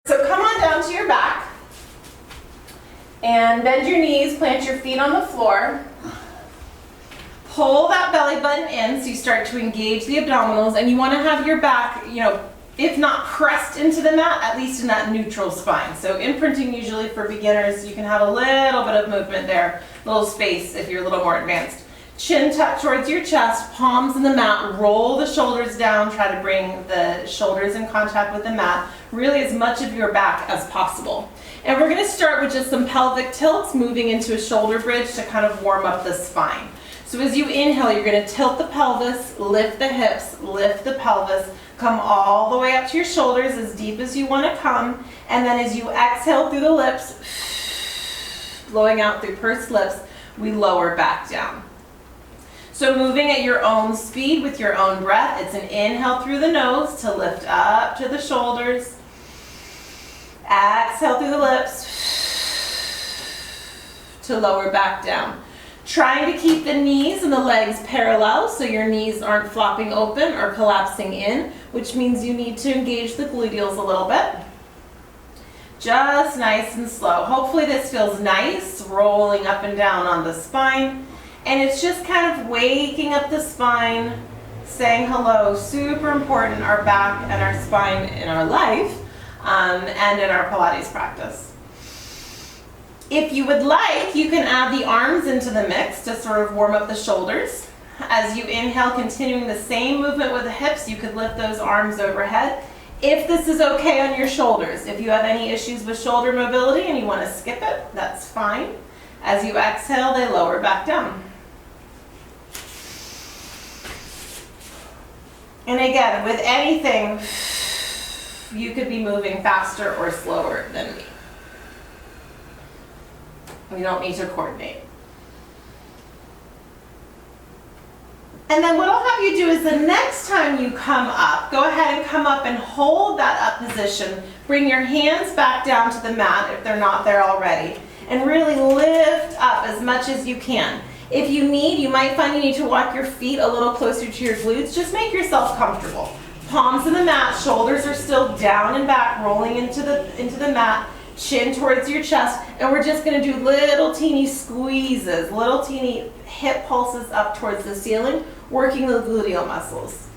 So come on down to your back and bend your knees, plant your feet on the floor. Pull that belly button in so you start to engage the abdominals, and you want to have your back, if not pressed into the mat, at least in that neutral spine. So imprinting usually for beginners, you can have a little bit of movement there, little space if you're a little more advanced. Chin tucked towards your chest, palms in the mat, roll the shoulders down, try to bring the shoulders in contact with the mat, really as much of your back as possible. And we're going to start with just some pelvic tilts, moving into a shoulder bridge to kind of warm up the spine. So as you inhale, you're going to tilt the pelvis, lift the hips, lift the pelvis, come all the way up to your shoulders as deep as you want to come, and then as you exhale through the lips, blowing out through pursed lips, we lower back down. So moving at your own speed with your own breath. It's an inhale through the nose to lift up to the shoulders. Exhale through the lips to lower back down. Trying to keep the knees and the legs parallel so your knees aren't flopping open or collapsing in, which means you need to engage the gluteals a little bit. Just nice and slow. Hopefully this feels nice, rolling up and down on the spine. And it's just kind of waking up the spine, saying hello. Super important, our back and our spine in our life and in our Pilates practice. If you would like, you can add the arms into the mix to sort of warm up the shoulders. As you inhale, continuing the same movement with the hips, you could lift those arms overhead. If this is okay on your shoulders, if you have any issues with shoulder mobility and you want to skip it, that's fine. As you exhale, they lower back down. And again, with anything, you could be moving faster or slower than me. We don't need to coordinate. And then what I'll have you do is the next time you come up, go ahead and come up and hold that up position. Bring your hands back down to the mat if they're not there already. And really lift up as much as you can. If you need, you might find you need to walk your feet a little closer to your glutes. Just make yourself comfortable. Palms in the mat, shoulders are still down and back, rolling into the mat, chin towards your chest, and we're just going to do little teeny squeezes, little teeny hip pulses up towards the ceiling, working the gluteal muscles.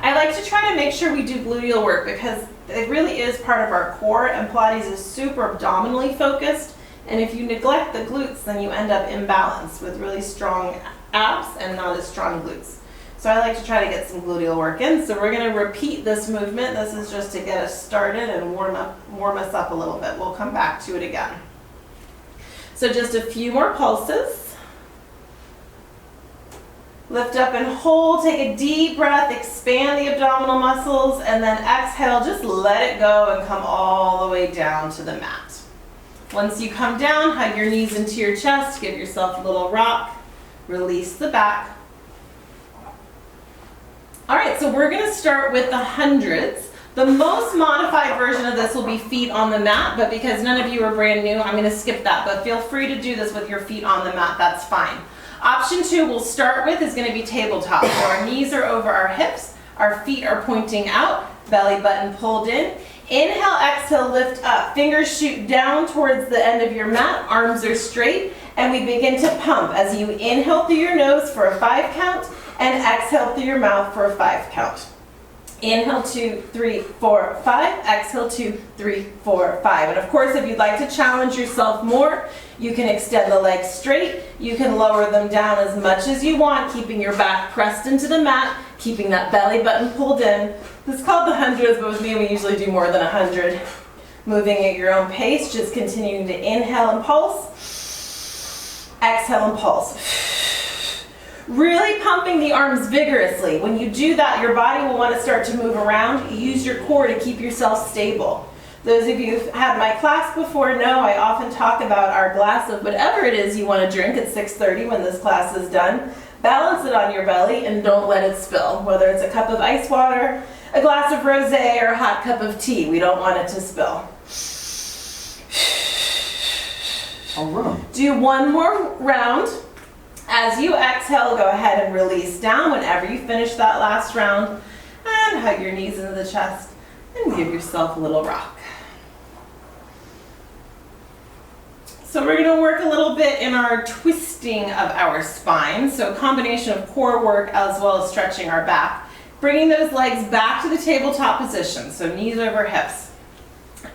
I like to try to make sure we do gluteal work because it really is part of our core, and Pilates is super abdominally focused. And if you neglect the glutes, then you end up imbalanced with really strong abs and not as strong glutes. So I like to try to get some gluteal work in. So we're going to repeat this movement. This is just to get us started and warm us up a little bit. We'll come back to it again. So just a few more pulses. Lift up and hold. Take a deep breath. Expand the abdominal muscles. And then exhale. Just let it go and come all the way down to the mat. Once you come down, hug your knees into your chest, give yourself a little rock, release the back. All right, so we're going to start with the hundreds. The most modified version of this will be feet on the mat, but because none of you are brand new, I'm going to skip that, but feel free to do this with your feet on the mat, that's fine. Option 2 we'll start with is going to be tabletop. So our knees are over our hips, our feet are pointing out, belly button pulled in. Inhale, exhale, lift up. Fingers shoot down towards the end of your mat. Arms are straight. And we begin to pump as you inhale through your nose for a 5 count and exhale through your mouth for a 5 count. Inhale, 2, 3, 4, 5. Exhale, 2, 3, 4, 5. And of course, if you'd like to challenge yourself more, you can extend the legs straight. You can lower them down as much as you want, keeping your back pressed into the mat, keeping that belly button pulled in. This is called the hundreds, but with me, we usually do more than 100. Moving at your own pace, just continuing to inhale and pulse. Exhale and pulse. Really pumping the arms vigorously. When you do that, your body will want to start to move around. Use your core to keep yourself stable. Those of you who've had my class before know I often talk about our glass of whatever it is you want to drink at 6:30 when this class is done. Balance it on your belly and don't let it spill. Whether it's a cup of ice water, a glass of rosé, or a hot cup of tea, we don't want it to spill. I'll run. Do one more round. As you exhale, go ahead and release down whenever you finish that last round. And hug your knees into the chest and give yourself a little rock. So we're going to work a little bit in our twisting of our spine. So a combination of core work as well as stretching our back. Bringing those legs back to the tabletop position, so knees over hips.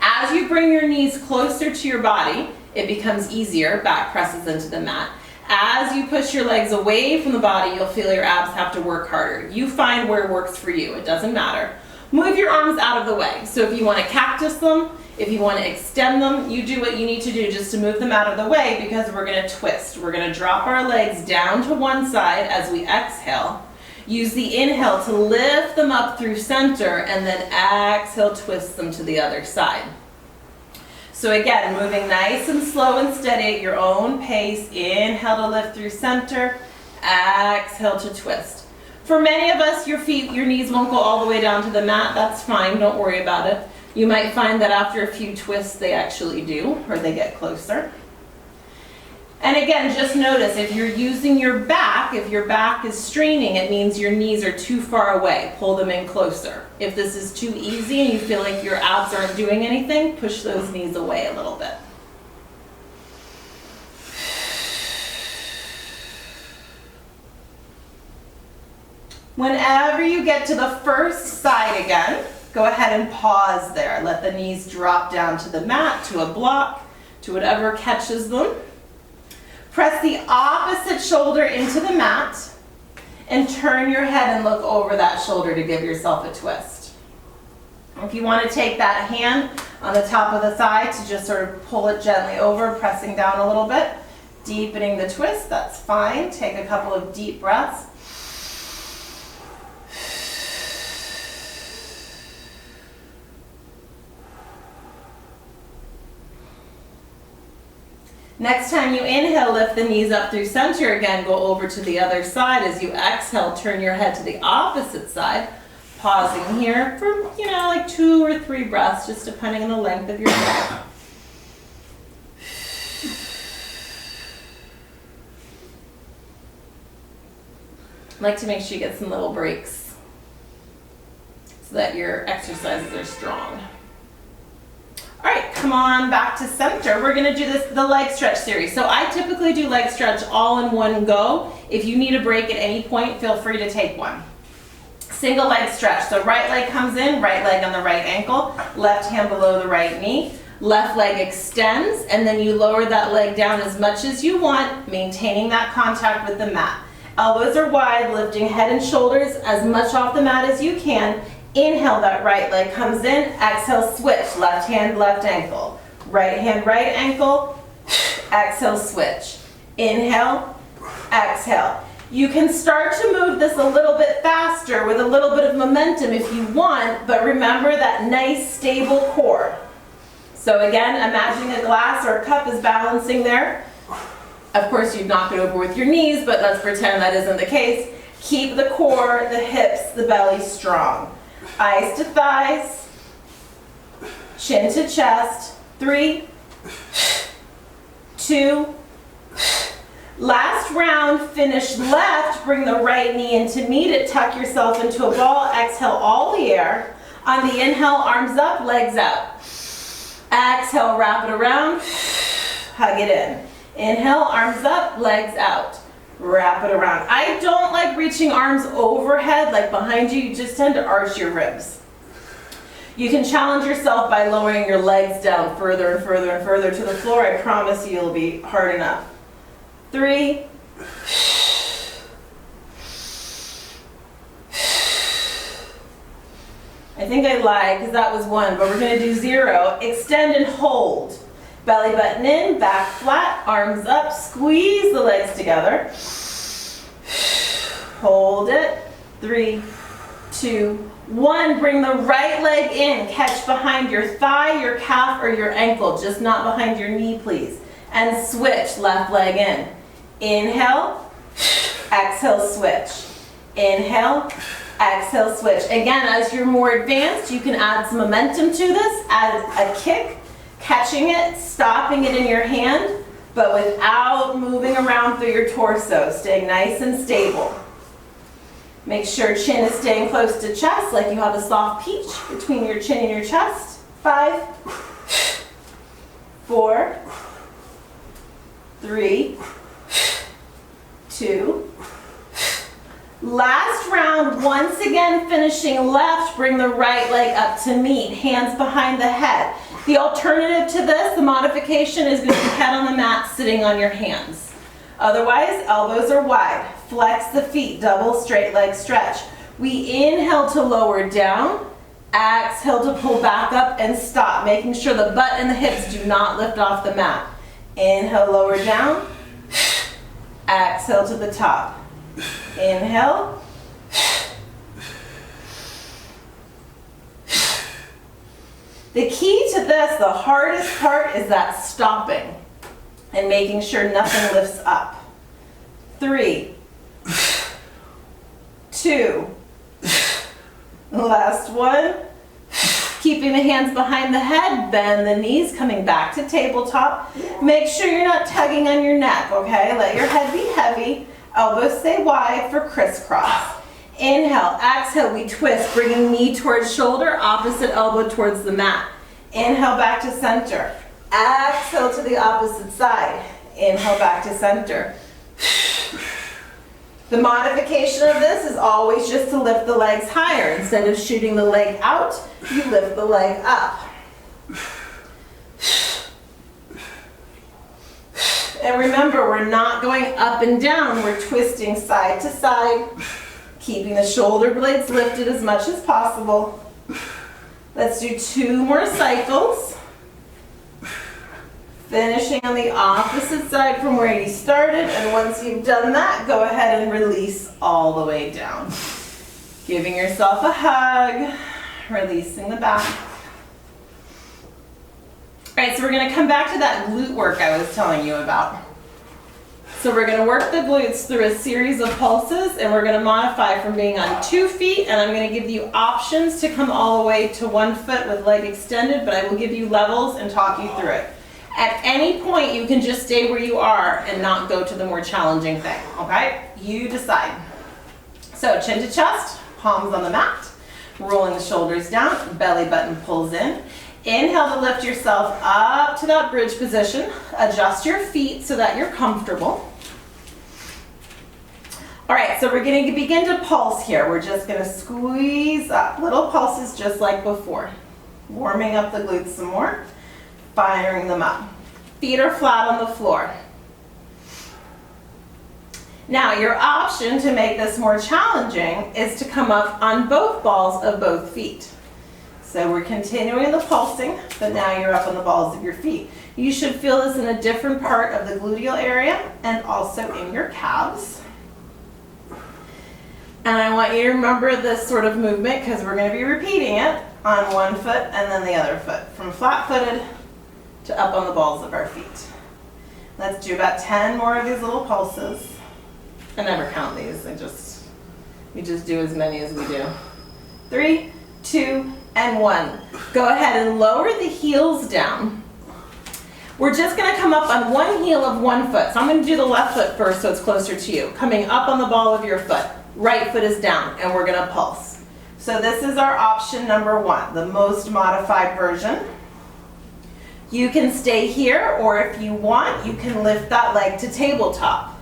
As you bring your knees closer to your body, it becomes easier, back presses into the mat. As you push your legs away from the body, you'll feel your abs have to work harder. You find where works for you, it doesn't matter. Move your arms out of the way. So if you want to cactus them, if you want to extend them, you do what you need to do just to move them out of the way, because we're going to twist. We're going to drop our legs down to one side as we exhale. Use the inhale to lift them up through center, and then exhale, twist them to the other side. So again, moving nice and slow and steady at your own pace. Inhale to lift through center, exhale to twist. For many of us, your knees won't go all the way down to the mat. That's fine, don't worry about it. You might find that after a few twists, they actually do, or they get closer. And again, just notice if you're using your back, if your back is straining, it means your knees are too far away. Pull them in closer. If this is too easy and you feel like your abs aren't doing anything, push those knees away a little bit. Whenever you get to the first side again, go ahead and pause there. Let the knees drop down to the mat, to a block, to whatever catches them. Press the opposite shoulder into the mat and turn your head and look over that shoulder to give yourself a twist. If you want to take that hand on the top of the thigh to just sort of pull it gently over, pressing down a little bit, deepening the twist, that's fine. Take a couple of deep breaths. Next time you inhale, lift the knees up through center again, go over to the other side. As you exhale, turn your head to the opposite side, pausing here for, like 2 or 3 breaths, just depending on the length of your breath. I like to make sure you get some little breaks so that your exercises are strong. All right, come on back to center. We're gonna do the leg stretch series. So I typically do leg stretch all in one go. If you need a break at any point, feel free to take one. Single leg stretch. So right leg comes in, right leg on the right ankle, left hand below the right knee, left leg extends, and then you lower that leg down as much as you want, maintaining that contact with the mat. Elbows are wide, lifting head and shoulders as much off the mat as you can. Inhale, that right leg comes in, exhale, switch, left hand, left ankle. Right hand, right ankle, exhale, switch. Inhale, exhale. You can start to move this a little bit faster with a little bit of momentum if you want, but remember that nice stable core. So again, imagining a glass or a cup is balancing there. Of course, you'd knock it over with your knees, but let's pretend that isn't the case. Keep the core, the hips, the belly strong. Eyes to thighs, chin to chest. 3, 2, last round, finish left, bring the right knee in to meet it, tuck yourself into a ball, exhale all the air. On the inhale, arms up, legs out. Exhale, wrap it around, hug it in. Inhale, arms up, legs out. Wrap it around. I don't like reaching arms overhead, like behind you. You just tend to arch your ribs. You can challenge yourself by lowering your legs down further and further and further to the floor. I promise you it'll be hard enough. 3. I think I lied because that was 1, but we're going to do 0. Extend and hold. Belly button in, back flat, arms up, squeeze the legs together. Hold it. 3, 2, 1. Bring the right leg in. Catch behind your thigh, your calf, or your ankle. Just not behind your knee, please. And switch, left leg in. Inhale, exhale, switch. Inhale, exhale, switch. Again, as you're more advanced, you can add some momentum to this. Add a kick. Catching it, stopping it in your hand, but without moving around through your torso, staying nice and stable. Make sure chin is staying close to chest, like you have a soft peach between your chin and your chest. 5, 4, 3, 2. Last round, once again finishing left, bring the right leg up to meet, hands behind the head. The alternative to this, the modification, is going to be head on the mat, sitting on your hands. Otherwise, elbows are wide. Flex the feet, double straight leg stretch. We inhale to lower down, exhale to pull back up and stop, making sure the butt and the hips do not lift off the mat. Inhale, lower down, exhale to the top. Inhale. The key to this, the hardest part, is that stopping and making sure nothing lifts up. 3, 2, last one. Keeping the hands behind the head, bend the knees, coming back to tabletop. Make sure you're not tugging on your neck, okay? Let your head be heavy. Elbows stay wide for crisscross. Inhale, exhale, we twist, bringing knee towards shoulder, opposite elbow towards the mat. Inhale, back to center. Exhale to the opposite side. Inhale, back to center. The modification of this is always just to lift the legs higher. Instead of shooting the leg out, you lift the leg up. And remember, we're not going up and down, we're twisting side to side, keeping the shoulder blades lifted as much as possible. Let's do 2 more cycles. Finishing on the opposite side from where you started, and once you've done that, go ahead and release all the way down. Giving yourself a hug, releasing the back. All right, so we're gonna come back to that glute work I was telling you about. So we're gonna work the glutes through a series of pulses, and we're gonna modify from being on 2 feet, and I'm gonna give you options to come all the way to 1 foot with leg extended, but I will give you levels and talk you through it. At any point, you can just stay where you are and not go to the more challenging thing, okay? You decide. So chin to chest, palms on the mat, rolling the shoulders down, belly button pulls in. Inhale to lift yourself up to that bridge position. Adjust your feet so that you're comfortable. All right, so we're gonna begin to pulse here. We're just gonna squeeze up, little pulses just like before. Warming up the glutes some more, firing them up. Feet are flat on the floor. Now, your option to make this more challenging is to come up on both balls of both feet. So we're continuing the pulsing, but now you're up on the balls of your feet. You should feel this in a different part of the gluteal area and also in your calves. And I want you to remember this sort of movement because we're going to be repeating it on 1 foot and then the other foot, from flat-footed to up on the balls of our feet. Let's do about 10 more of these little pulses. I never count these, we just do as many as we do. 3, 2, and 1. Go ahead and lower the heels down. We're just gonna come up on one heel of 1 foot. So I'm gonna do the left foot first so it's closer to you. Coming up on the ball of your foot. Right foot is down and we're gonna pulse. So this is our option number 1, the most modified version. You can stay here, or if you want, you can lift that leg to tabletop.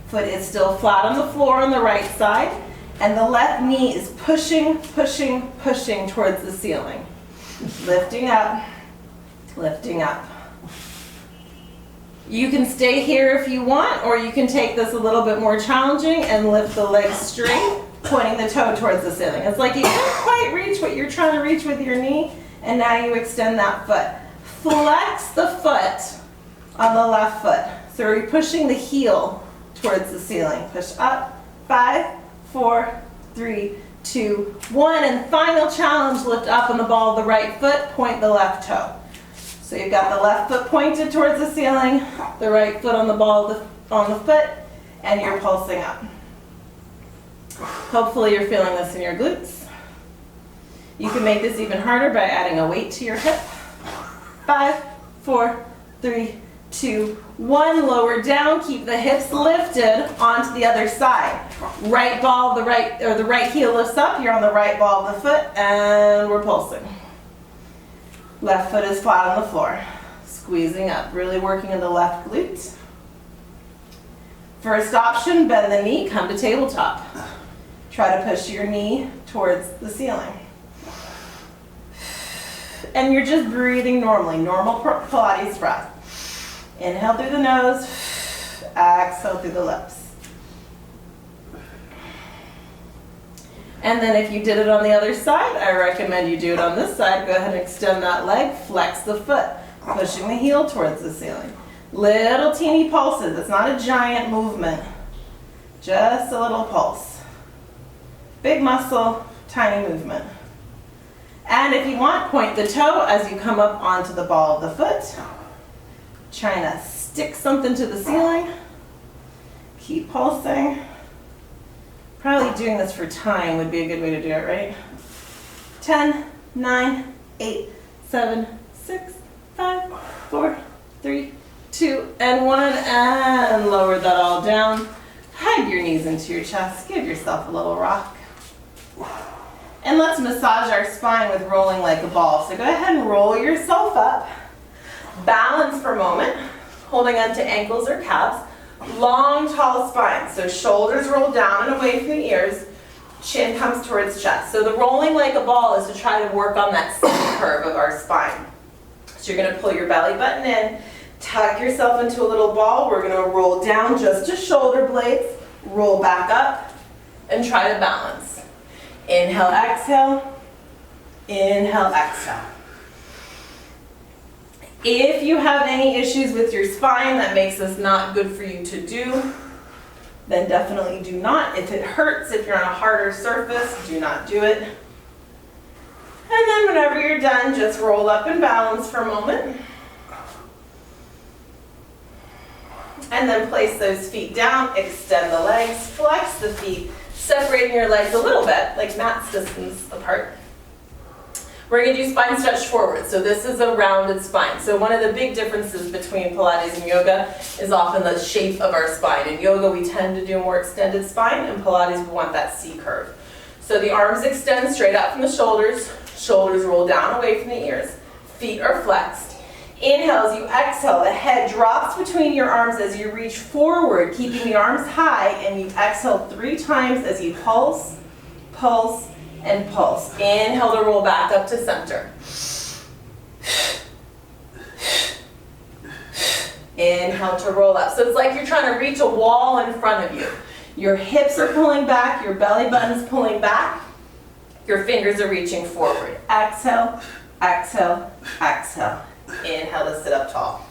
Foot is still flat on the floor on the right side, and the left knee is pushing, pushing, pushing towards the ceiling. Lifting up, lifting up. You can stay here if you want, or you can take this a little bit more challenging and lift the leg straight, pointing the toe towards the ceiling. It's like you can't quite reach what you're trying to reach with your knee, and now you extend that foot. Flex the foot on the left foot. So we're pushing the heel towards the ceiling. Push up, 5, 4, 3, 2, 1. And final challenge, lift up on the ball of the right foot, point the left toe. So you've got the left foot pointed towards the ceiling, the right foot on the ball on the foot, and you're pulsing up. Hopefully you're feeling this in your glutes. You can make this even harder by adding a weight to your hip. 5, 4, 3, 2, 1. Lower down. Keep the hips lifted onto the other side. Right ball, the right heel lifts up. You're on the right ball of the foot, and we're pulsing. Left foot is flat on the floor. Squeezing up, really working in the left glute. First option, bend the knee, come to tabletop. Try to push your knee towards the ceiling. And you're just breathing normally, normal Pilates breath. Inhale through the nose, exhale through the lips. And then if you did it on the other side, I recommend you do it on this side. Go ahead and extend that leg, flex the foot, pushing the heel towards the ceiling. Little teeny pulses. It's not a giant movement, just a little pulse. Big muscle, tiny movement. And if you want, point the toe as you come up onto the ball of the foot. Trying to stick something to the ceiling. Keep pulsing. Probably doing this for time would be a good way to do it, right? 10, 9, 8, 7, 6, 5, 4, 3, 2, and 1, and lower that all down. Hug your knees into your chest. Give yourself a little rock. And let's massage our spine with rolling like a ball. So go ahead and roll yourself up. Balance for a moment, holding onto ankles or calves. Long, tall spine. So shoulders roll down and away from the ears. Chin comes towards chest. So the rolling like a ball is to try to work on that C curve of our spine. So you're going to pull your belly button in, tuck yourself into a little ball. We're going to roll down just to shoulder blades, roll back up, and try to balance. Inhale, exhale. Inhale, exhale. If you have any issues with your spine that makes this not good for you to do, then definitely do not. If it hurts, if you're on a harder surface, do not do it. And then whenever you're done, just roll up and balance for a moment. And then place those feet down, extend the legs, flex the feet, separating your legs a little bit, like mat's distance apart. We're going to do spine stretch forward. So this is a rounded spine. So one of the big differences between Pilates and yoga is often the shape of our spine. In yoga, we tend to do a more extended spine. In Pilates, we want that C curve. So the arms extend straight out from the shoulders. Shoulders roll down away from the ears. Feet are flexed. Inhale as you exhale. The head drops between your arms as you reach forward, keeping the arms high. And you exhale 3 times as you pulse, pulse, and pulse. Inhale to roll back up to center. Inhale to roll up. So it's like you're trying to reach a wall in front of you. Your hips are pulling back, your belly button's pulling back, your fingers are reaching forward. Exhale, exhale, exhale. Inhale to sit up tall.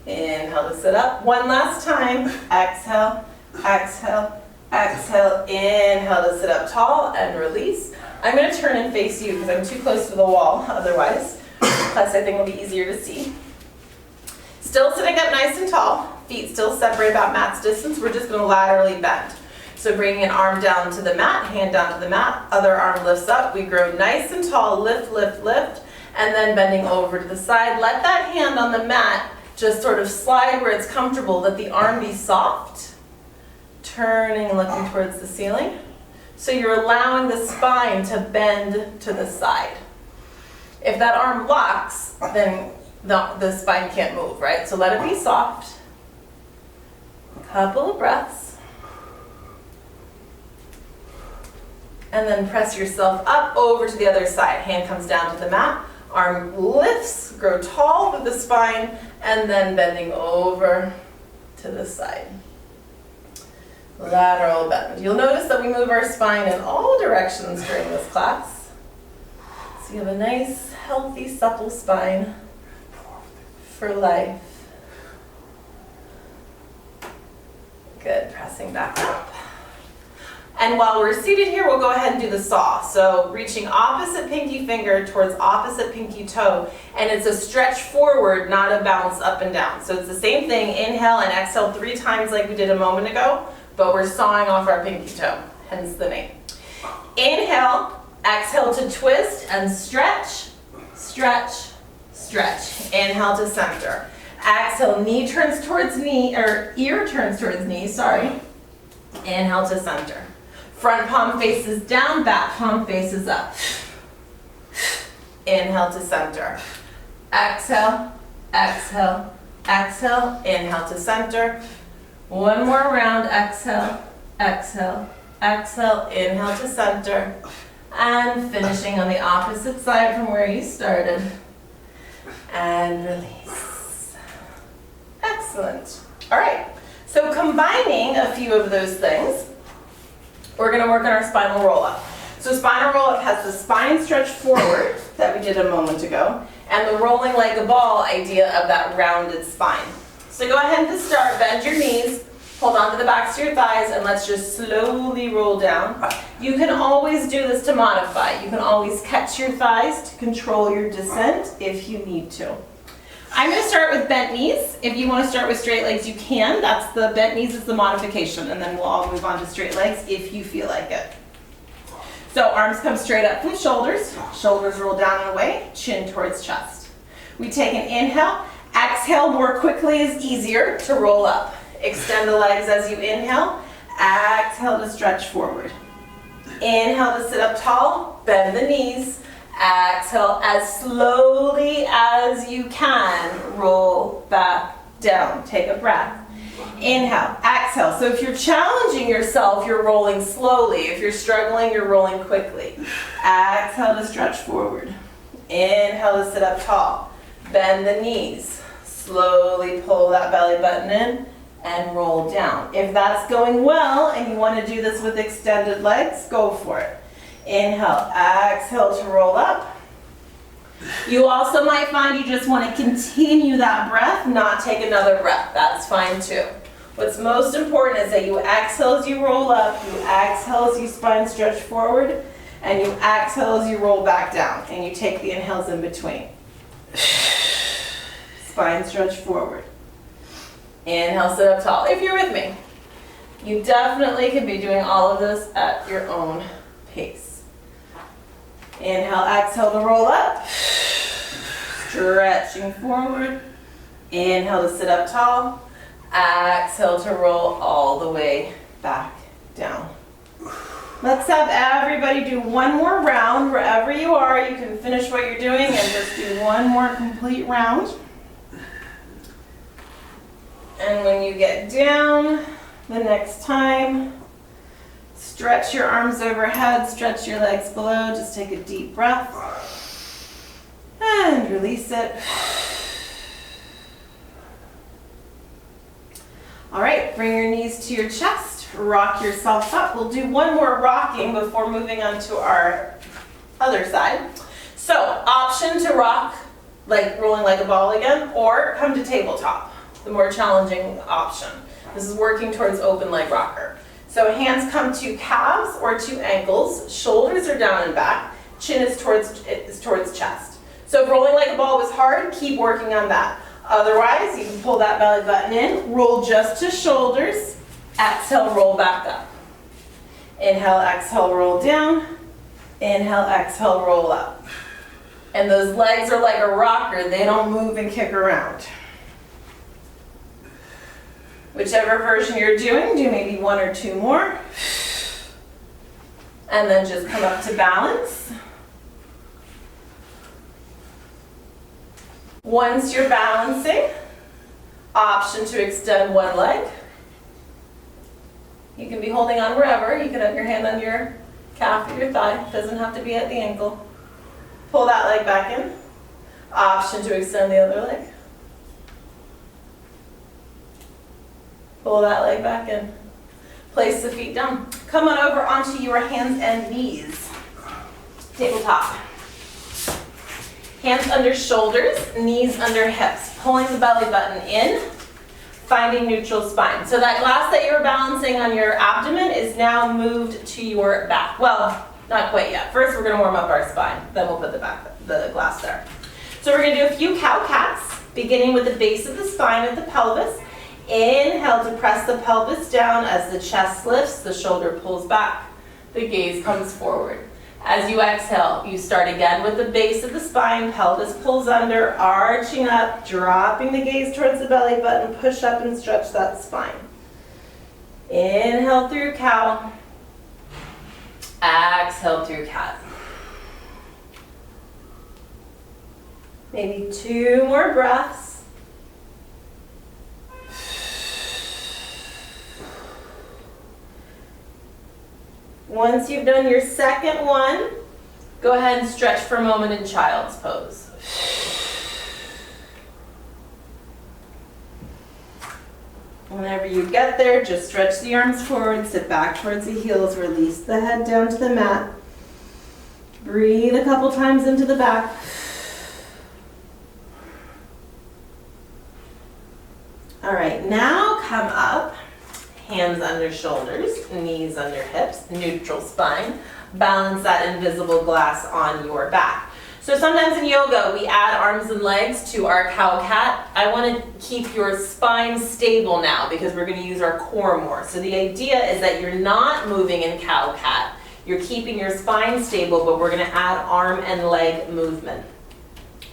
Inhale to sit up. One last time. Exhale. Exhale, exhale, inhale to sit up tall and release. I'm going to turn and face you because I'm too close to the wall otherwise. Plus I think it'll be easier to see. Still sitting up nice and tall. Feet still separate about mat's distance. We're just going to laterally bend. So bringing an arm down to the mat, hand down to the mat, other arm lifts up. We grow nice and tall, lift, lift, lift, and then bending over to the side. Let that hand on the mat just sort of slide where it's comfortable. Let the arm be soft. Turning and looking towards the ceiling. So you're allowing the spine to bend to the side. If that arm locks, then the spine can't move, right? So let it be soft. Couple of breaths. And then press yourself up over to the other side. Hand comes down to the mat. Arm lifts, grow tall through the spine, and then bending over to the side. Lateral bend. You'll notice that we move our spine in all directions during this class. So you have a nice, healthy, supple spine for life. Good, pressing back up. And while we're seated here, we'll go ahead and do the saw. So reaching opposite pinky finger towards opposite pinky toe. And it's a stretch forward, not a bounce up and down. So it's the same thing, inhale and exhale 3 times like we did a moment ago. But we're sawing off our pinky toe, hence the name. Inhale, exhale to twist and stretch, stretch, stretch. Inhale to center. Exhale, knee turns towards knee, or ear turns towards knee, sorry. Inhale to center. Front palm faces down, back palm faces up. Inhale to center. Exhale, exhale, exhale, inhale to center. One more round, exhale, exhale, exhale, inhale to center. And finishing on the opposite side from where you started. And release. Excellent. All right, so combining a few of those things, we're gonna work on our spinal roll-up. So spinal roll-up has the spine stretch forward that we did a moment ago, and the rolling like a ball idea of that rounded spine. So go ahead and to start, bend your knees, hold on to the backs of your thighs, and let's just slowly roll down. You can always do this to modify. You can always catch your thighs to control your descent if you need to. I'm going to start with bent knees. If you want to start with straight legs, you can. That's the bent knees is the modification, and then we'll all move on to straight legs if you feel like it. So arms come straight up from shoulders. Shoulders roll down and away, chin towards chest. We take an inhale. Exhale more quickly is easier to roll up. Extend the legs as you inhale. Exhale to stretch forward. Inhale to sit up tall. Bend the knees. Exhale as slowly as you can. Roll back down. Take a breath. Inhale, exhale. So if you're challenging yourself, you're rolling slowly. If you're struggling, you're rolling quickly. Exhale to stretch forward. Inhale to sit up tall. Bend the knees. Slowly pull that belly button in and roll down. If that's going well and you want to do this with extended legs, go for it. Inhale, exhale to roll up. You also might find you just want to continue that breath, not take another breath. That's fine too. What's most important is that you exhale as you roll up, you exhale as you spine stretch forward, and you exhale as you roll back down, and you take the inhales in between. Spine stretch forward. Inhale, sit up tall. If you're with me, you definitely can be doing all of this at your own pace. Inhale, exhale to roll up. Stretching forward. Inhale to sit up tall. Exhale to roll all the way back down. Let's have everybody do one more round. Wherever you are, you can finish what you're doing and just do one more complete round. And when you get down the next time, stretch your arms overhead, stretch your legs below, just take a deep breath and release it. All right, bring your knees to your chest, rock yourself up. We'll do one more rocking before moving on to our other side. So, option to rock, like rolling like a ball again, or come to tabletop, the more challenging option. This is working towards open leg rocker. So hands come to calves or to ankles, shoulders are down and back, chin is towards chest. So if rolling like a ball was hard, keep working on that. Otherwise, you can pull that belly button in, roll just to shoulders, exhale, roll back up. Inhale, exhale, roll down. Inhale, exhale, roll up. And those legs are like a rocker, they don't move and kick around. Whichever version you're doing, do maybe one or two more. And then just come up to balance. Once you're balancing, option to extend one leg. You can be holding on wherever. You can have your hand on your calf or your thigh. It doesn't have to be at the ankle. Pull that leg back in. Option to extend the other leg. Pull that leg back in. Place the feet down. Come on over onto your hands and knees. Tabletop. Hands under shoulders, knees under hips. Pulling the belly button in, finding neutral spine. So that glass that you were balancing on your abdomen is now moved to your back. Well, not quite yet. First, we're going to warm up our spine. Then we'll put the glass there. So we're going to do a few cow cats, beginning with the base of the spine at the pelvis. Inhale to press the pelvis down as the chest lifts, the shoulder pulls back, the gaze comes forward. As you exhale, you start again with the base of the spine, pelvis pulls under, arching up, dropping the gaze towards the belly button, push up and stretch that spine. Inhale through cow, exhale through cat. Maybe two more breaths. Once you've done your second one, go ahead and stretch for a moment in child's pose. Whenever you get there, just stretch the arms forward, sit back towards the heels, release the head down to the mat. Breathe a couple times into the back. All right, now come up, hands under shoulders, knees under hips, neutral spine. Balance that invisible glass on your back. So sometimes in yoga, we add arms and legs to our cow-cat. I want to keep your spine stable now because we're going to use our core more. So the idea is that you're not moving in cow-cat. You're keeping your spine stable, but we're going to add arm and leg movement.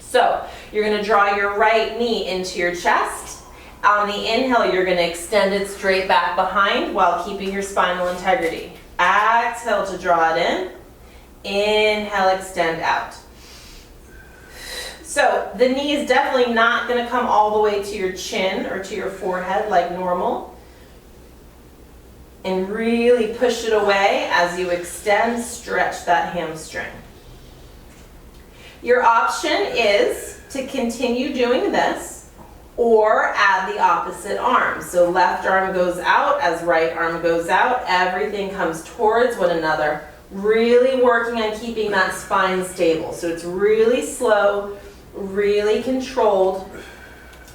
So you're going to draw your right knee into your chest. On the inhale, you're going to extend it straight back behind while keeping your spinal integrity. Exhale to draw it in. Inhale, extend out. So the knee is definitely not going to come all the way to your chin or to your forehead like normal. And really push it away as you extend, stretch that hamstring. Your option is to continue doing this or add the opposite arm. So left arm goes out as right arm goes out. Everything comes towards one another. Really working on keeping that spine stable. So it's really slow, really controlled,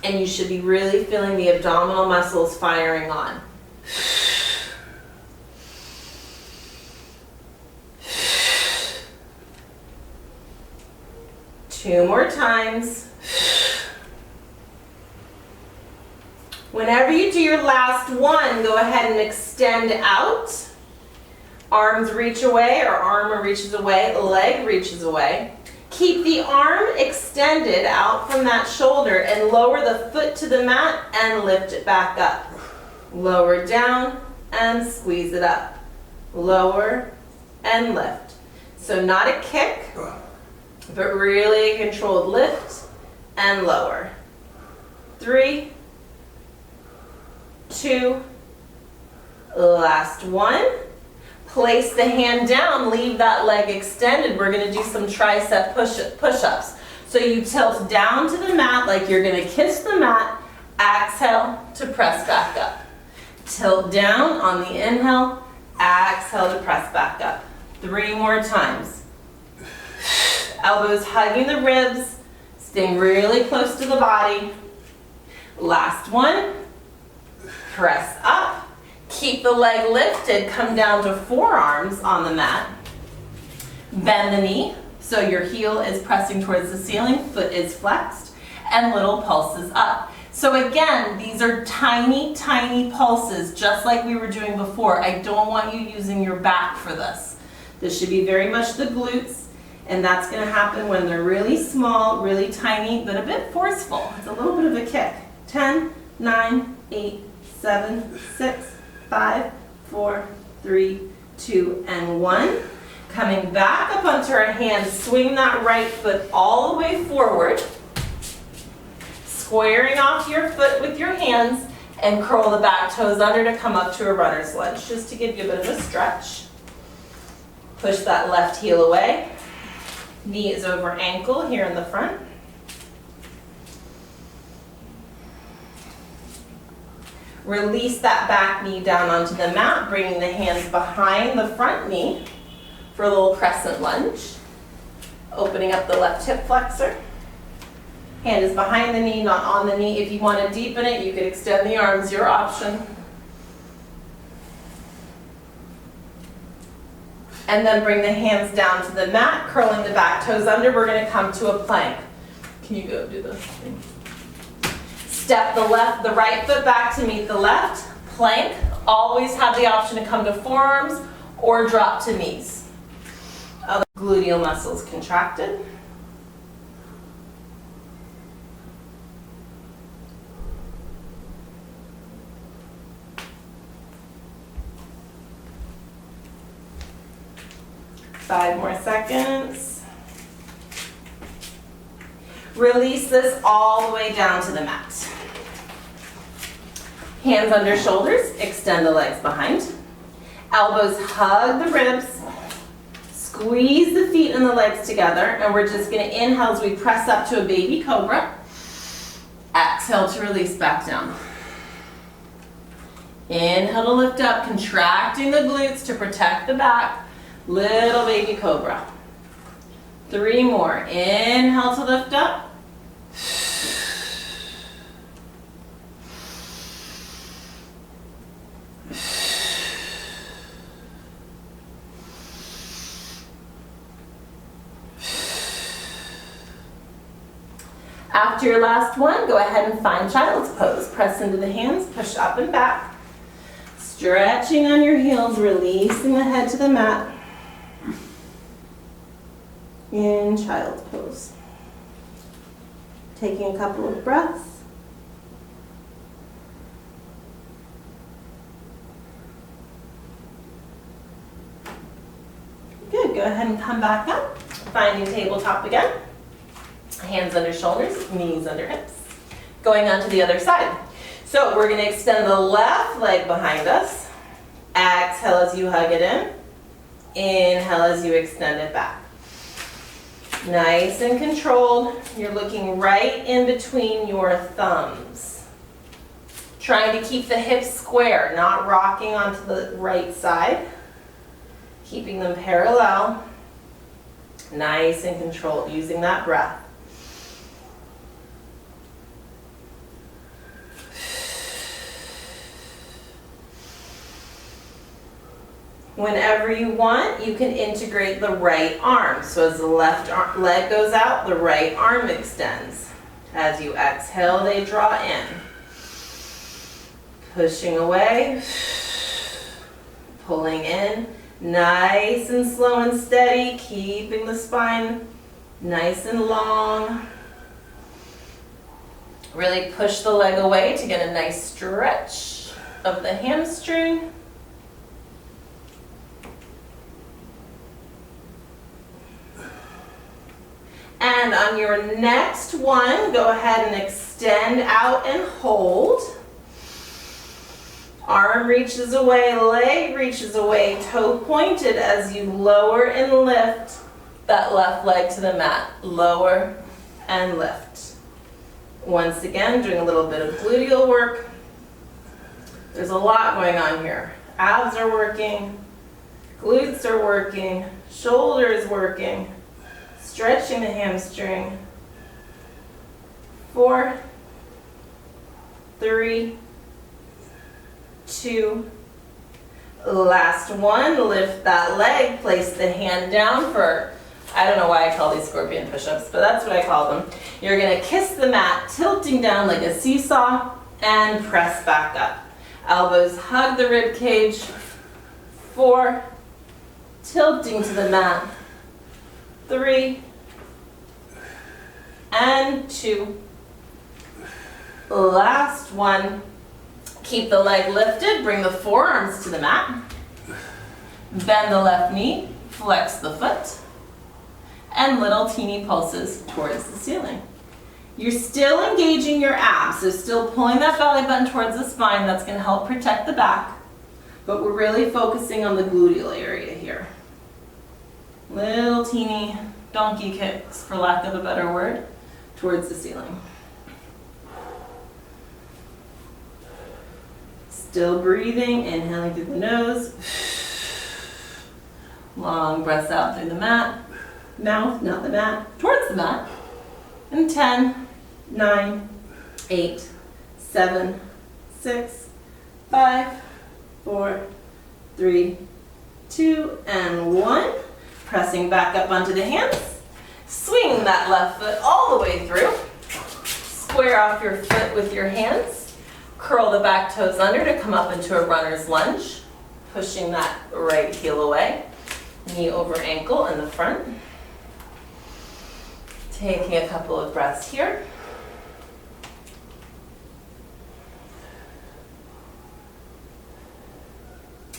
and you should be really feeling the abdominal muscles firing on. Two more times. Whenever you do your last one, go ahead and extend out. Arms reach away, or arm reaches away, leg reaches away. Keep the arm extended out from that shoulder and lower the foot to the mat and lift it back up. Lower down and squeeze it up. Lower and lift. So not a kick, but really a controlled lift and lower. 3, 2, last one. Place the hand down, leave that leg extended. We're going to do some tricep push-ups. So you tilt down to the mat like you're going to kiss the mat. Exhale to press back up. Tilt down on the inhale. Exhale to press back up. 3 more times. Elbows hugging the ribs, staying really close to the body. Last one. Press up. Keep the leg lifted, come down to forearms on the mat. Bend the knee, so your heel is pressing towards the ceiling, foot is flexed, and little pulses up. So again, these are tiny, tiny pulses, just like we were doing before. I don't want you using your back for this. This should be very much the glutes, and that's going to happen when they're really small, really tiny, but a bit forceful. It's a little bit of a kick. 10, 9, 8, 7, 6, 5, 4, 3, 2, and 1. Coming back up onto our hands, swing that right foot all the way forward. Squaring off your foot with your hands and curl the back toes under to come up to a runner's lunge, just to give you a bit of a stretch. Push that left heel away. Knee is over ankle here in the front. Release that back knee down onto the mat, bringing the hands behind the front knee for a little crescent lunge. Opening up the left hip flexor. Hand is behind the knee, not on the knee. If you want to deepen it, you could extend the arms, your option. And then bring the hands down to the mat, curling the back toes under. We're going to come to a plank. Can you go do this? Step the right foot back to meet the left. Plank. Always have the option to come to forearms or drop to knees. Other gluteal muscles contracted. Five more seconds. Release this all the way down to the mat. Hands under shoulders, extend the legs behind. Elbows hug the ribs. Squeeze the feet and the legs together, and we're just gonna inhale as we press up to a baby cobra. Exhale to release back down. Inhale to lift up, contracting the glutes to protect the back. Little baby cobra. 3 more. Inhale to lift up. After your last one, go ahead and find child's pose. Press into the hands, push up and back. Stretching on your heels, releasing the head to the mat. In child's pose. Taking a couple of breaths. Good, go ahead and come back up. Finding tabletop again. Hands under shoulders, knees under hips. Going on to the other side. So we're going to extend the left leg behind us. Exhale as you hug it in. Inhale as you extend it back. Nice and controlled. You're looking right in between your thumbs. Trying to keep the hips square, not rocking onto the right side. Keeping them parallel. Nice and controlled, using that breath. Whenever you want, you can integrate the right arm. So as the left leg goes out, the right arm extends. As you exhale, they draw in. Pushing away, pulling in. Nice and slow and steady, keeping the spine nice and long. Really push the leg away to get a nice stretch of the hamstring. And on your next one, go ahead and extend out and hold. Arm reaches away, leg reaches away, toe pointed as you lower and lift that left leg to the mat. Lower and lift. Once again, doing a little bit of gluteal work. There's a lot going on here. Abs are working, glutes are working, shoulders working. Stretching the hamstring. 4, 3, 2. Last one, lift that leg, place the hand down for, I don't know why I call these scorpion push-ups, but that's what I call them. You're gonna kiss the mat, tilting down like a seesaw, and press back up. Elbows hug the rib cage. 4, tilting to the mat. 3, and 2. Last one. Keep the leg lifted, bring the forearms to the mat. Bend the left knee, flex the foot, and little teeny pulses towards the ceiling. You're still engaging your abs, so still pulling that belly button towards the spine. That's going to help protect the back, but we're really focusing on the gluteal area here. Little teeny donkey kicks, for lack of a better word, towards the ceiling. Still breathing, inhaling through the nose. Long breaths out through the mat. Mouth, not the mat, towards the mat. And 10, 9, 8, 7, 6, 5, 4, 3, 2, and 1. Pressing back up onto the hands. Swing that left foot all the way through. Square off your foot with your hands. Curl the back toes under to come up into a runner's lunge. Pushing that right heel away. Knee over ankle in the front. Taking a couple of breaths here.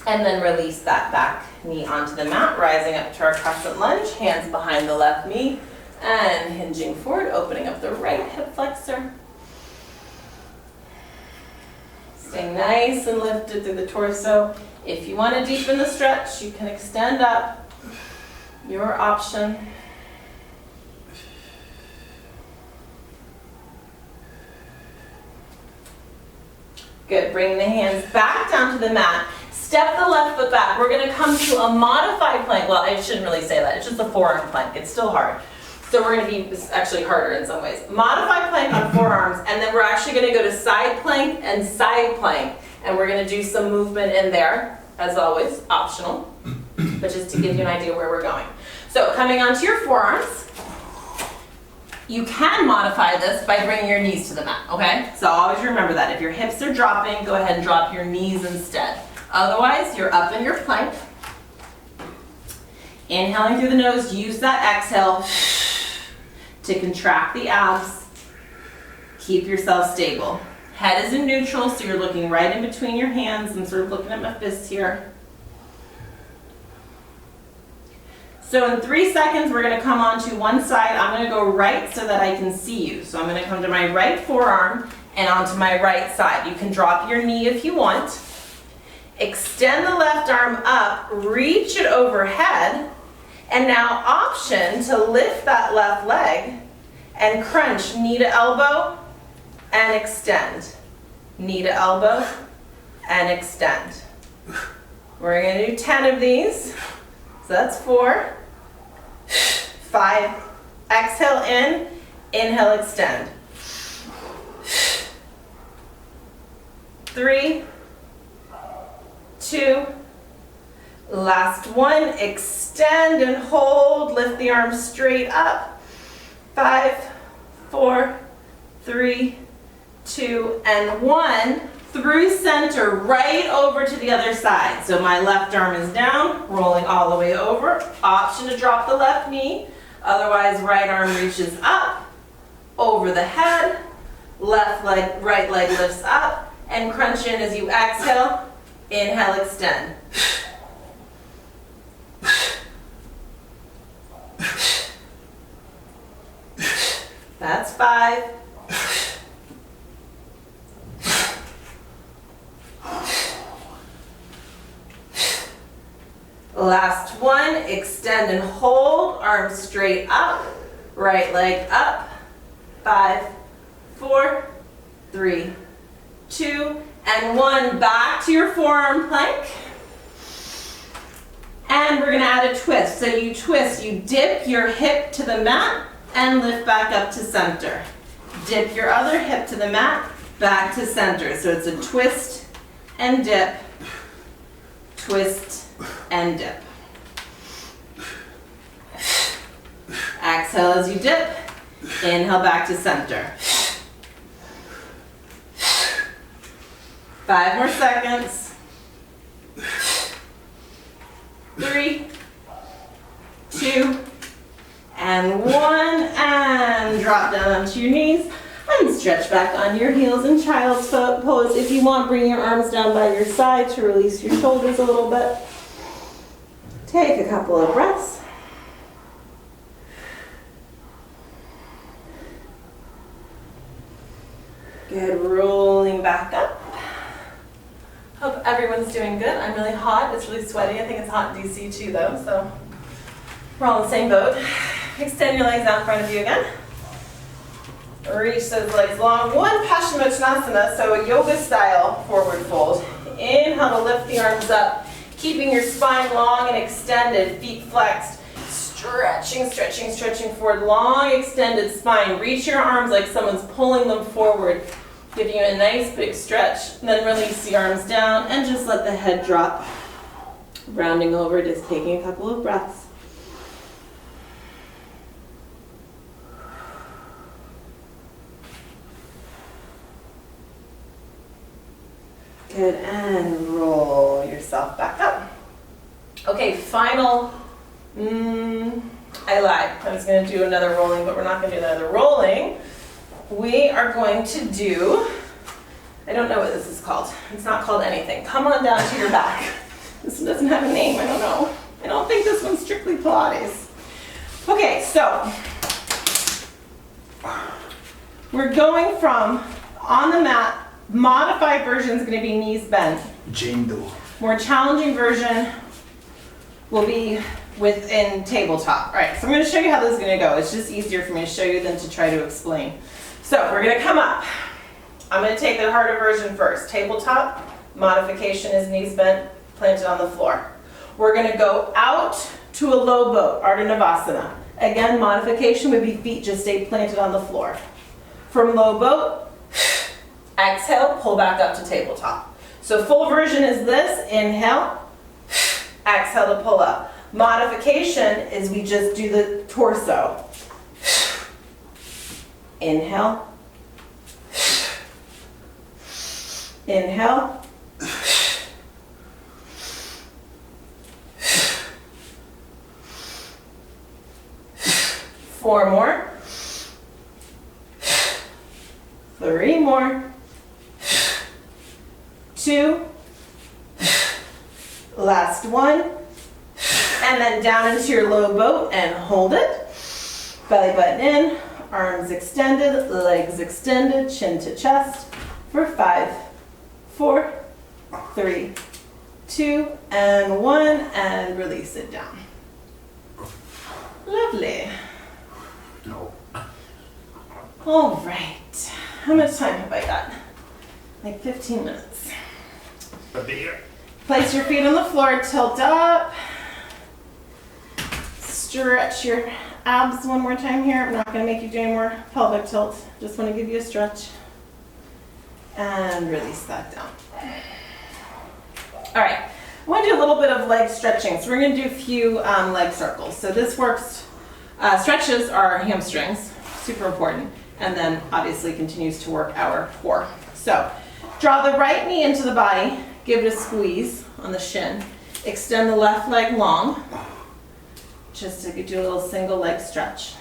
And then release that back knee onto the mat, rising up to our crescent lunge, hands behind the left knee, and hinging forward, opening up the right hip flexor. Stay nice and lifted through the torso. If you want to deepen the stretch, you can extend up. Your option. Good, bring the hands back down to the mat. Step the left foot back. We're gonna come to a modified plank. Well, I shouldn't really say that. It's just a forearm plank. It's still hard. So we're gonna be, it's actually harder in some ways. Modified plank on forearms, and then we're actually gonna go to side plank and side plank. And we're gonna do some movement in there, as always, optional, but just to give you an idea where we're going. So coming onto your forearms, you can modify this by bringing your knees to the mat, okay? So always remember that. If your hips are dropping, go ahead and drop your knees instead. Otherwise, you're up in your plank. Inhaling through the nose, use that exhale to contract the abs. Keep yourself stable. Head is in neutral, so you're looking right in between your hands. I'm sort of looking at my fists here. So in 3 seconds, we're gonna come onto one side. I'm gonna go right so that I can see you. So I'm gonna come to my right forearm and onto my right side. You can drop your knee if you want. Extend the left arm up, reach it overhead, and now option to lift that left leg and crunch knee to elbow and extend. Knee to elbow and extend. We're gonna do 10 of these. So that's 4, 5, exhale in, inhale, extend. 3, 2, last one, extend and hold, lift the arms straight up. 5, 4, 3, 2, and 1. Through center, right over to the other side. So my left arm is down, rolling all the way over. Option to drop the left knee. Otherwise, right arm reaches up, over the head. Left leg, right leg lifts up, and crunch in as you exhale. Inhale, extend. That's 5. Last one, extend and hold, arms straight up, right leg up. 5, 4, 3, 2, and 1. Back to your forearm plank. And we're gonna add a twist. So you twist, you dip your hip to the mat and lift back up to center. Dip your other hip to the mat, back to center. So it's a twist and dip, twist and dip. Exhale as you dip, inhale back to center. 5 more seconds. 3, 2, and 1, and drop down onto your knees and stretch back on your heels in child's pose. If you want, bring your arms down by your side to release your shoulders a little bit. Take a couple of breaths. Good, rolling back up. Hope everyone's doing good. I'm really hot, it's really sweaty. I think it's hot in DC too though, so we're all in the same boat. Extend your legs out in front of you again. Reach those legs long. One Paschimottanasana, so a yoga style forward fold. Inhale to lift the arms up, keeping your spine long and extended, feet flexed. Stretching, stretching, stretching forward. Long extended spine. Reach your arms like someone's pulling them forward. Give you a nice big stretch. Then release the arms down and just let the head drop. Rounding over, just taking a couple of breaths. Good, and roll yourself back up. Okay, final, I lied. I was gonna do another rolling, but we're not gonna do another rolling. We are going to do, I don't know what this is called. It's not called anything. Come on down to your back. This one doesn't have a name, I don't know. I don't think this one's strictly Pilates. Okay, so we're going from on the mat Modified version is going to be knees bent. Jane Doe. More challenging version will be within tabletop. All right, so I'm going to show you how this is going to go. It's just easier for me to show you than to try to explain. So we're going to come up. I'm going to take the harder version first. Tabletop, modification is knees bent, planted on the floor. We're going to go out to a low boat, Ardha Navasana. Again, modification would be feet just stay planted on the floor. From low boat, exhale, pull back up to tabletop. So full version is this, inhale, exhale to pull up. Modification is we just do the torso. Inhale, inhale, 4 more, 3 more, 2, last one, and then down into your low boat and hold it. Belly button in, arms extended, legs extended, chin to chest for 5, 4, 3, 2, and 1, and release it down. Lovely. No. All right. How much time have I got? Like 15 minutes. A beer. Place your feet on the floor, tilt up. Stretch your abs one more time here. I'm not going to make you do any more pelvic tilt. Just want to give you a stretch. And release that down. All right. I want to do a little bit of leg stretching. So we're going to do a few leg circles. So this works. Stretches our hamstrings, super important, and then obviously continues to work our core. So draw the right knee into the body, give it a squeeze on the shin, extend the left leg long, just to do a little single leg stretch.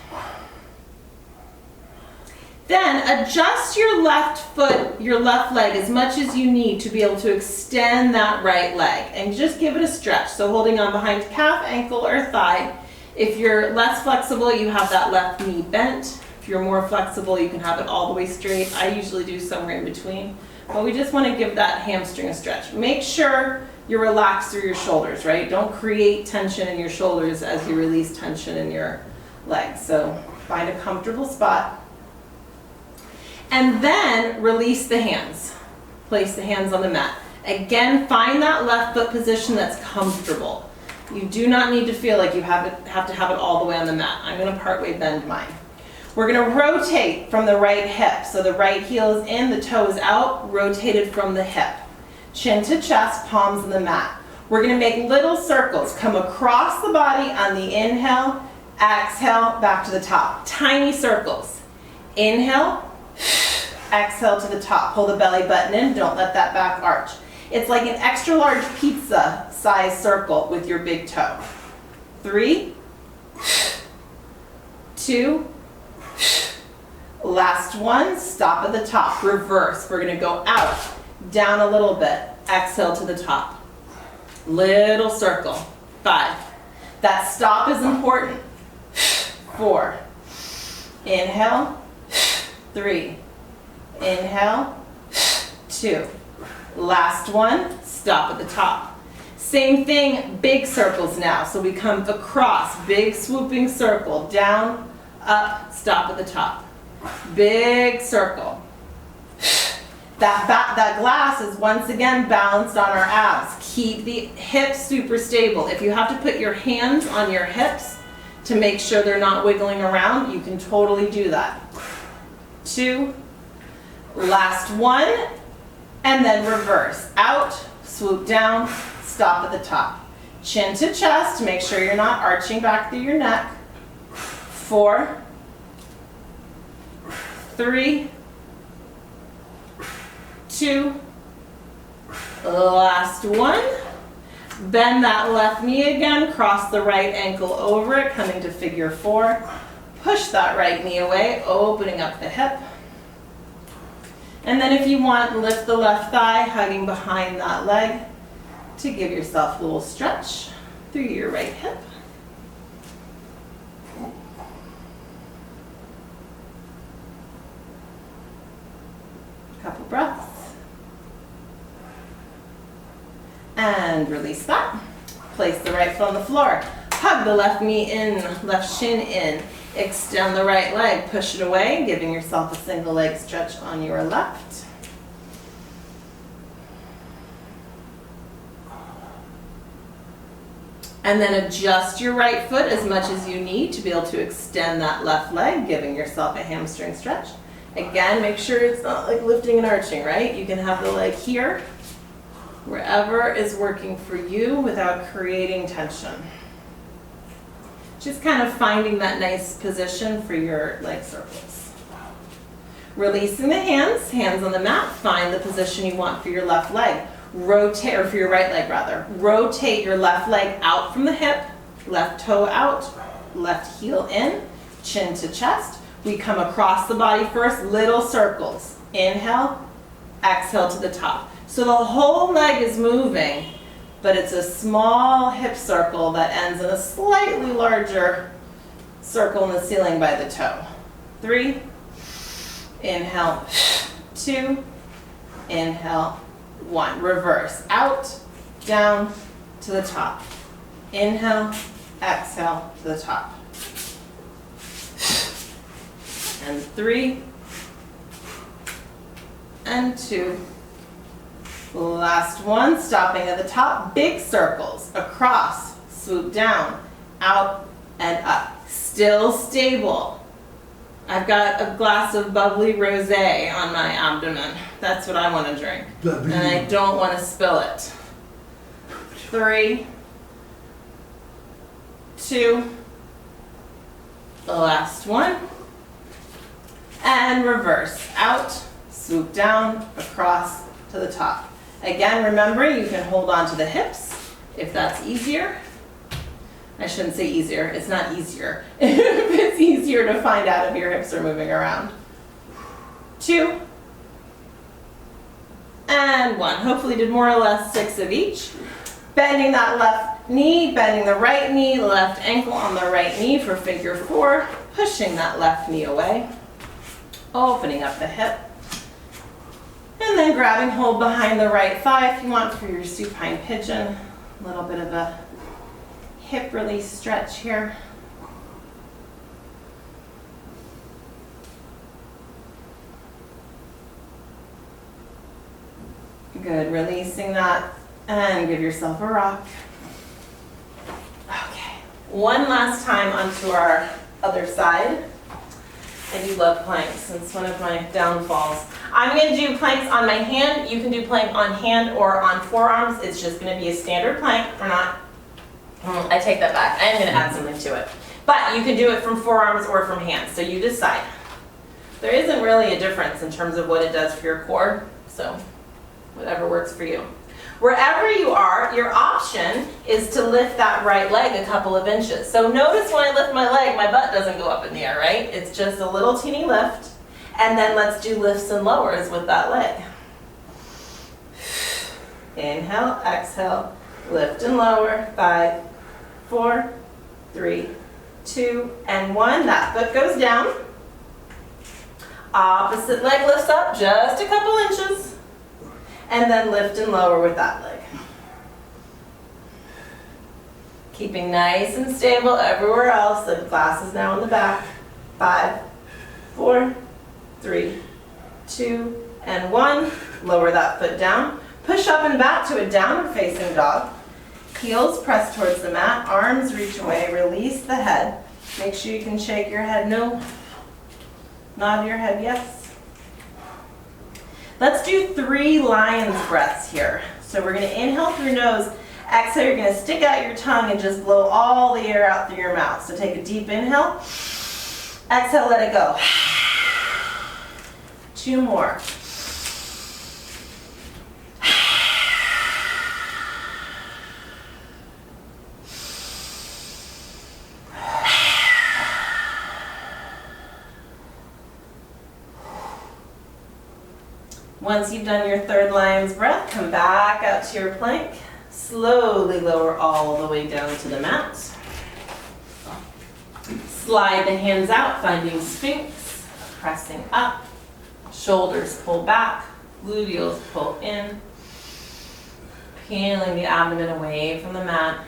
Then adjust your left foot, your left leg as much as you need to be able to extend that right leg, and just give it a stretch. So holding on behind calf, ankle, or thigh. If you're less flexible, you have that left knee bent. If you're more flexible, you can have it all the way straight. I usually do somewhere in between. But we just want to give that hamstring a stretch. Make sure you're relaxed through your shoulders, right? Don't create tension in your shoulders as you release tension in your legs. So find a comfortable spot. And then release the hands. Place the hands on the mat. Again, find that left foot position that's comfortable. You do not need to feel like you have to have it all the way on the mat. I'm going to partway bend mine. We're going to rotate from the right hip. So the right heel is in, the toe is out, rotated from the hip. Chin to chest, palms on the mat. We're going to make little circles. Come across the body on the inhale, exhale, back to the top. Tiny circles. Inhale, exhale to the top. Pull the belly button in, don't let that back arch. It's like an extra large pizza size circle with your big toe. 3, 2, last one, stop at the top, reverse. We're gonna go out, down a little bit, exhale to the top. Little circle, 5. That stop is important. 4, inhale, 3, inhale, 2. Last one, stop at the top. Same thing, big circles now. So we come across, big swooping circle, down, up, stop at the top. Big circle. That glass is once again balanced on our abs. Keep the hips super stable. If you have to put your hands on your hips to make sure they're not wiggling around, you can totally do that. 2, last one. And then reverse. Out, swoop down, stop at the top. Chin to chest, make sure you're not arching back through your neck. 4, 3, 2, last one. Bend that left knee again, cross the right ankle over it, coming to figure 4. Push that right knee away, opening up the hip. And then if you want, lift the left thigh, hugging behind that leg to give yourself a little stretch through your right hip. Couple breaths. And release that. Place the right foot on the floor. Hug the left knee in, left shin in. Extend the right leg, push it away, giving yourself a single leg stretch on your left. And then adjust your right foot as much as you need to be able to extend that left leg, giving yourself a hamstring stretch. Again, make sure it's not like lifting and arching, right? You can have the leg here, wherever is working for you without creating tension. Just kind of finding that nice position for your leg circles. Releasing the hands, hands on the mat, find the position you want for your left leg. Rotate, or for your right leg rather. Rotate your left leg out from the hip, left toe out, left heel in, chin to chest. We come across the body first, little circles. Inhale, exhale to the top. So the whole leg is moving, but it's a small hip circle that ends in a slightly larger circle in the ceiling by the toe. 3, inhale, 2, inhale, 1. Reverse, out, down, to the top. Inhale, exhale, to the top. And 3, and 2. Last one, stopping at the top, big circles, across, swoop down, out and up. Still stable. I've got a glass of bubbly rosé on my abdomen. That's what I want to drink. And I don't want to spill it. 3, 2, the last one. And reverse, out, swoop down, across to the top. Again, remember, you can hold on to the hips if that's easier. I shouldn't say easier, it's not easier. If it's easier to find out if your hips are moving around. 2, and 1. Hopefully did more or less 6 of each. Bending that left knee, bending the right knee, left ankle on the right knee for figure 4. Pushing that left knee away. Opening up the hip. And then grabbing hold behind the right thigh if you want for your supine pigeon. A little bit of a hip release stretch here. Good, releasing that and give yourself a rock. Okay, one last time onto our other side. I do love planks, it's one of my downfalls. I'm going to do planks on my hand. You can do plank on hand or on forearms. It's just going to be a standard plank. We're not, I take that back. I am going to add something to it. But you can do it from forearms or from hands, so you decide. There isn't really a difference in terms of what it does for your core, so whatever works for you. Wherever you are, your option is to lift that right leg a couple of inches. So notice when I lift my leg, my butt doesn't go up in the air, right? It's just a little teeny lift. And then let's do lifts and lowers with that leg. Inhale, exhale, lift and lower. 5, 4, 3, 2, and 1. That foot goes down. Opposite leg lifts up just a couple inches. And then lift and lower with that leg. Keeping nice and stable everywhere else. The glass is now in the back. 5, 4, 3, 2, and 1. Lower that foot down. Push up and back to a downward facing dog. Heels press towards the mat. Arms reach away. Release the head. Make sure you can shake your head no. Nod your head yes. Let's do 3 lion's breaths here. So we're going to inhale through nose. Exhale, you're going to stick out your tongue and just blow all the air out through your mouth. So take a deep inhale. Exhale, let it go. 2 more. Once you've done your 3rd lion's breath, come back out to your plank. Slowly lower all the way down to the mat. Slide the hands out, finding Sphinx. Pressing up. Shoulders pull back. Gluteals pull in. Peeling the abdomen away from the mat.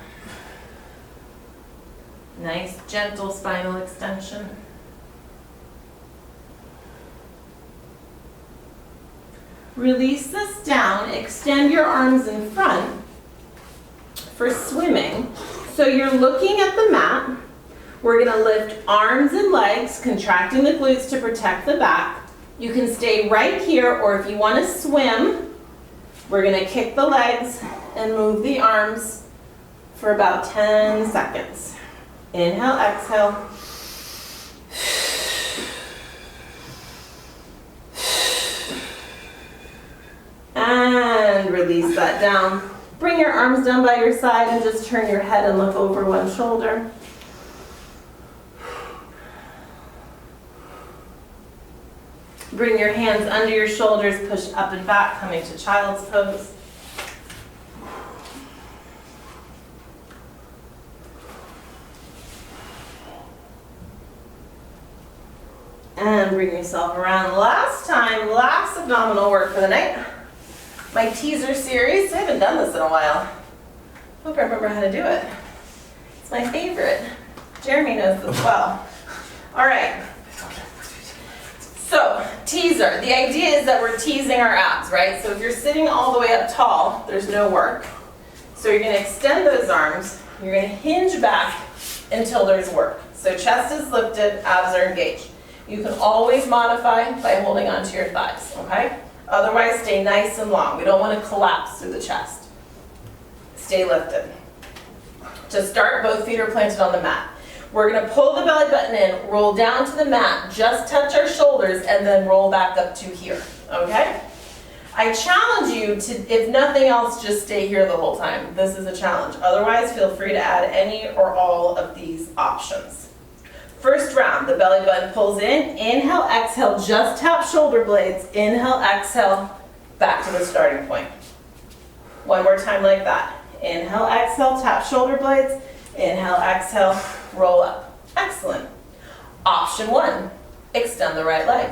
Nice, gentle spinal extension. Release this down, extend your arms in front for swimming. So you're looking at the mat. We're gonna lift arms and legs, contracting the glutes to protect the back. You can stay right here, or if you wanna swim, we're gonna kick the legs and move the arms for about 10 seconds. Inhale, exhale. And release that down. Bring your arms down by your side and just turn your head and look over one shoulder. Bring your hands under your shoulders, push up and back, coming to child's pose. And bring yourself around. Last abdominal work for the night. My teaser series. I haven't done this in a while. Hope I remember how to do it. It's my favorite. Jeremy knows this well. All right. So, teaser. The idea is that we're teasing our abs, right? So if you're sitting all the way up tall, there's no work. So you're going to extend those arms. You're going to hinge back until there's work. So chest is lifted, abs are engaged. You can always modify by holding onto your thighs, okay? Otherwise, stay nice and long. We don't want to collapse through the chest. Stay lifted. To start, both feet are planted on the mat. We're going to pull the belly button in, roll down to the mat, just touch our shoulders, and then roll back up to here, okay? I challenge you to, if nothing else, just stay here the whole time. This is a challenge. Otherwise, feel free to add any or all of these options. First round, the belly button pulls in. Inhale, exhale, just tap shoulder blades. Inhale, exhale, back to the starting point. One more time like that. Inhale, exhale, tap shoulder blades. Inhale, exhale, roll up. Excellent. Option one, extend the right leg.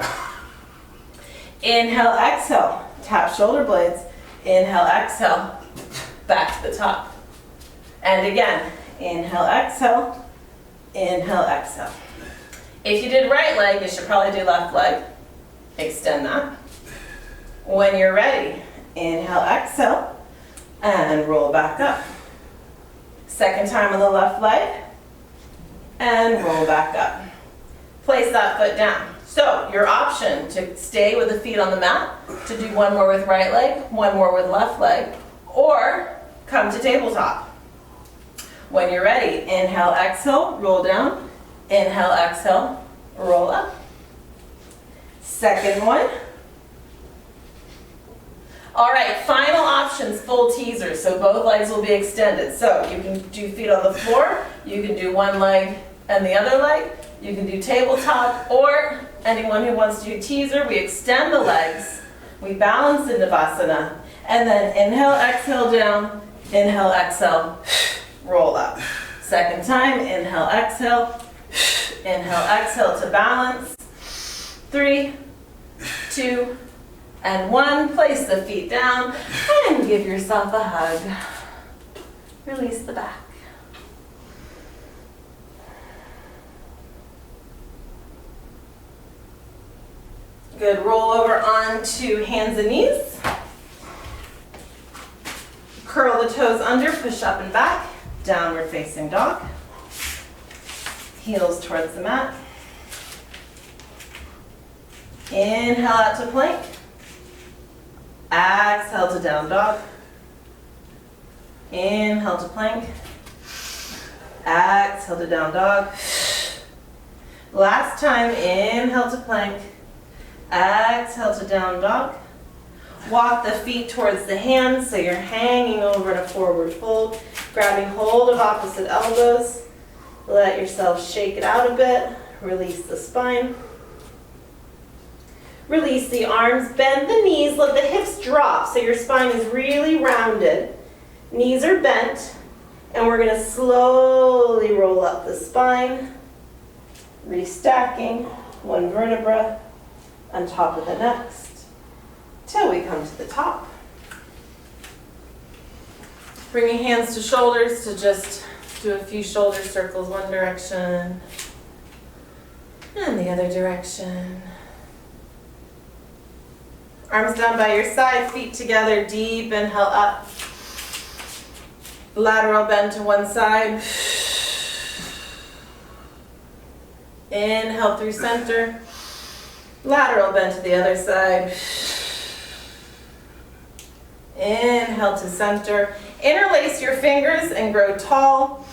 Inhale, exhale, tap shoulder blades. Inhale, exhale, back to the top. And again, inhale, exhale. Inhale, exhale. If you did right leg, you should probably do left leg. Extend that. When you're ready, inhale, exhale, and roll back up. Second time on the left leg, and roll back up. Place that foot down. So your option to stay with the feet on the mat, to do one more with right leg, one more with left leg, or come to tabletop. When you're ready, inhale, exhale, roll down. Inhale, exhale, roll up. Second one. All right, final options, full teaser. So both legs will be extended. So you can do feet on the floor. You can do one leg and the other leg. You can do tabletop, or anyone who wants to do teaser, we extend the legs. We balance in Navasana. And then inhale, exhale, down. Inhale, exhale. Roll up. Second time, inhale, exhale. Inhale, exhale to balance. 3, 2, and 1. Place the feet down and give yourself a hug. Release the back. Good. Roll over onto hands and knees. Curl the toes under, push up and back. Downward facing dog. Heels towards the mat. Inhale out to plank. Exhale to down dog. Inhale to plank. Exhale to down dog. Last time, inhale to plank. Exhale to down dog. Walk the feet towards the hands so you're hanging over in a forward fold. Grabbing hold of opposite elbows. Let yourself shake it out a bit. Release the spine. Release the arms. Bend the knees. Let the hips drop so your spine is really rounded. Knees are bent. And we're going to slowly roll up the spine. Restacking one vertebra on top of the next till we come to the top. Bring your hands to shoulders to just do a few shoulder circles one direction and the other direction. Arms down by your side, feet together, deep inhale up. Lateral bend to one side. Inhale through center. Lateral bend to the other side. Inhale to center. Interlace your fingers and grow tall.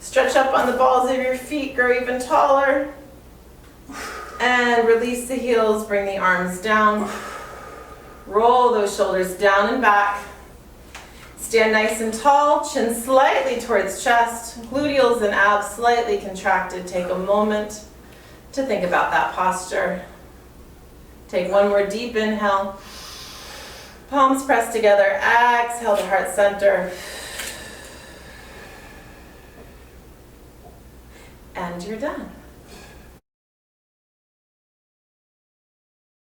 Stretch up on the balls of your feet, grow even taller. And release the heels, bring the arms down. Roll those shoulders down and back. Stand nice and tall, chin slightly towards chest, gluteals and abs slightly contracted. Take a moment to think about that posture. Take one more deep inhale. Palms pressed together, exhale to heart center. And you're done.